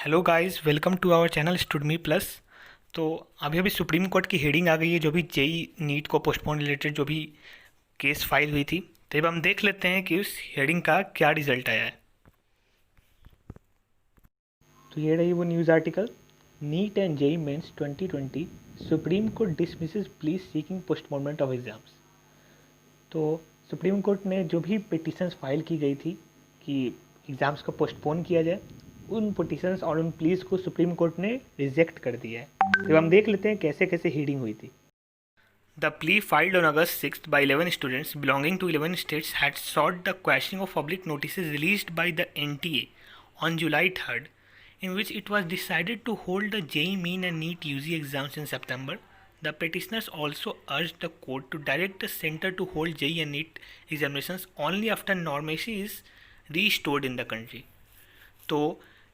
Hello guys, welcome to our channel Studme plus. तो अभी अभी सुप्रीम कोर्ट की हेडिंग आ गई है, जो भी जेई नीट को पोस्टपोन रिलेटेड जो भी केस फाइल हुई थी। तो अब हम देख लेते हैं कि उस हेडिंग का क्या रिजल्ट आया है। तो ये रही वो news article, NEET and JEE mains 2020 Supreme Court dismisses pleas seeking postponement of exams. तो सुप्रीम कोर्ट ने जो भी पिटिशंस फाइल की गई थी कि एग्ज़ाम्स को पोस्टपोन किया जाए, उन पिटिशंस और उन प्लीज को सुप्रीम कोर्ट ने रिजेक्ट कर दिया है। तो हम देख लेते हैं कैसे कैसे हीडिंग हुई थी। The plea filed on August 6th by 11 students belonging to 11 states had sought the quashing of public notices released by the NTA on July 3rd, in which it was decided to hold the JEE Main and NEET UG exams in September. The petitioners also urged the court to direct the center to hold JEE and NEET examinations only after normalcy is restored in the country. तो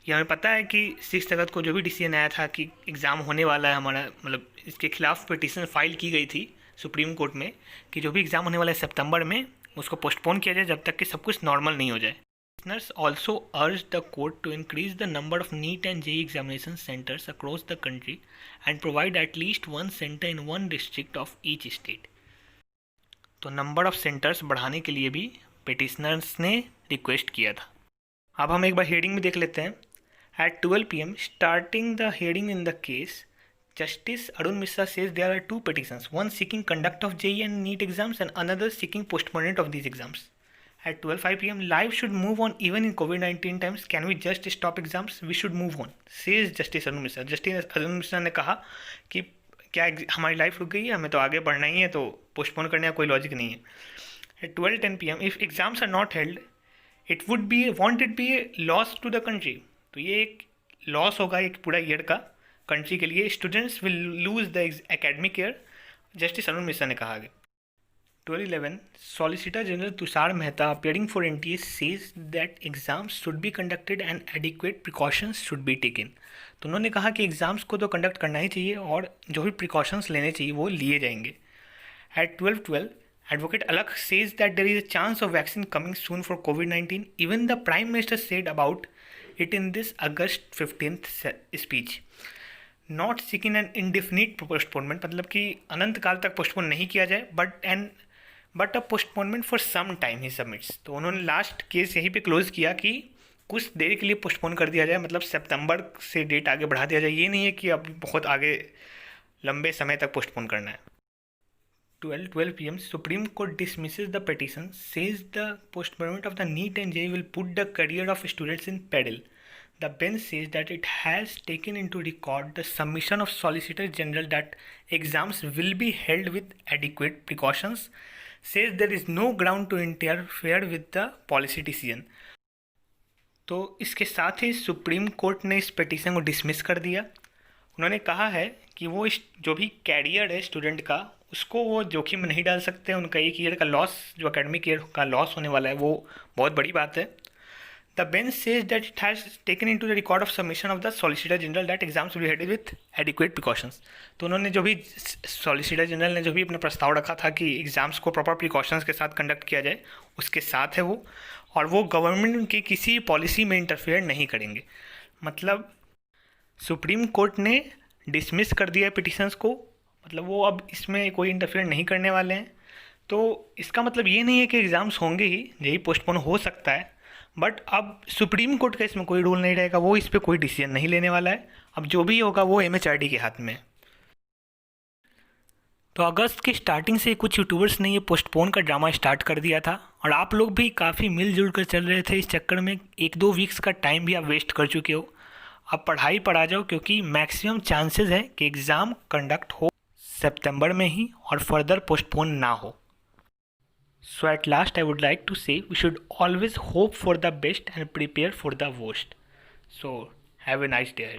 ये हमें पता है कि 6 अगस्त को जो भी decision आया था कि एग्ज़ाम होने वाला है हमारा, मतलब इसके खिलाफ पिटीशन फाइल की गई थी सुप्रीम कोर्ट में कि जो भी एग्ज़ाम होने वाला है सितंबर में, उसको पोस्टपोन किया जाए जब तक कि सब कुछ नॉर्मल नहीं हो जाए। Listeners also urged the court to increase the number of NEET and JEE examination centers across the country and provide at least one center in one district of each state. तो number of centres बढ़ाने के लिए भी petitioners ने request किया था। अब हम एक बार हेडिंग में देख लेते हैं। At 12 p.m., starting the hearing in the case, Justice Arun Mishra says there are two petitions, one seeking conduct of JEE and NEET exams and another seeking postponement of these exams. At 12:05 p.m., life should move on even in COVID-19 times. Can we just stop exams? We should move on, says Justice Arun Mishra. Justice Arun Mishra ने कहा कि क्या हमारी life रुक गई है, हमें तो आगे बढ़ना ही है, तो पोस्टपोन करने का कोई लॉजिक नहीं है। At 12:10 p.m., if exams are not held, won't it be a loss to the country? तो ये एक लॉस होगा एक पूरा ईयर का कंट्री के लिए। Students will lose the academic year, justice Arun Mishra ने कहा आगे। 12:11 solicitor general Tushar Mehta appearing for NTA says that exams should be conducted and adequate precautions should be taken. तो उन्होंने कहा कि एग्ज़ाम्स को तो कंडक्ट करना ही चाहिए और जो भी प्रिकॉशंस लेने चाहिए वो लिए जाएंगे। At 12:12, Advocate Alakh says that there is a chance of vaccine coming soon for COVID-19. Even the Prime Minister said about it in this August 15th speech. Not seeking an indefinite postponement, मतलब कि अनंत काल तक postpone नहीं किया जाए, but a postponement for some time ही submits. तो उन्होंने लास्ट केस यहीं पे क्लोज किया कि कुछ देर के लिए पोस्टपोन कर दिया जाए, मतलब सितंबर से डेट आगे बढ़ा दिया जाए। ये नहीं है कि अब बहुत आगे लंबे समय तक पोस्टपोन करना है। 12:12 p.m. Supreme Court dismisses the petition, says the postponement of the NEET and JEE will put the career of students in peril. The bench says that it has taken into record the submission of Solicitor General that exams will be held with adequate precautions, says there is no ground to interfere with the policy decision. तो इसके साथ ही supreme Court ने इस petition को dismiss कर दिया। उन्होंने कहा है कि वो जो भी कैरियर है स्टूडेंट का, उसको वो जोखिम में नहीं डाल सकते। उनका एक ईयर का लॉस, जो एकेडमिक ईयर का लॉस होने वाला है, वो बहुत बड़ी बात है। The bench says that it has taken into the record of submission of the solicitor general that exams will be held with adequate precautions. तो उन्होंने जो भी सॉलिसिटर जनरल ने जो भी अपना प्रस्ताव रखा था कि एग्ज़ाम्स को प्रॉपर प्रिकॉशंस के साथ कंडक्ट किया जाए, उसके साथ है वो, और वो गवर्नमेंट की किसी पॉलिसी में इंटरफेयर नहीं करेंगे। मतलब सुप्रीम कोर्ट ने डिसमिस कर दिया पिटिशंस को, मतलब वो अब इसमें कोई इंटरफेयर नहीं करने वाले हैं। तो इसका मतलब ये नहीं है कि एग्ज़ाम्स होंगे ही, यही पोस्टपोन हो सकता है, बट अब सुप्रीम कोर्ट का इसमें कोई रूल नहीं रहेगा, वो इस पर कोई डिसीजन नहीं लेने वाला है। अब जो भी होगा वो एमएचआरडी के हाथ में है। तो अगस्त की स्टार्टिंग से कुछ यूट्यूबर्स ने ये पोस्टपोन का ड्रामा स्टार्ट कर दिया था, और आप लोग भी काफ़ी मिलजुल कर चल रहे थे। इस चक्कर में 1-2 वीक्स का टाइम भी आप वेस्ट कर चुके हो। अब पढ़ाई पर आ जाओ, क्योंकि मैक्सिमम चांसेस है कि एग्ज़ाम कंडक्ट हो सितंबर में ही और फर्दर पोस्टपोन ना हो। So at last I would like to say we should always hope for the best and prepare for the worst. So have a nice day.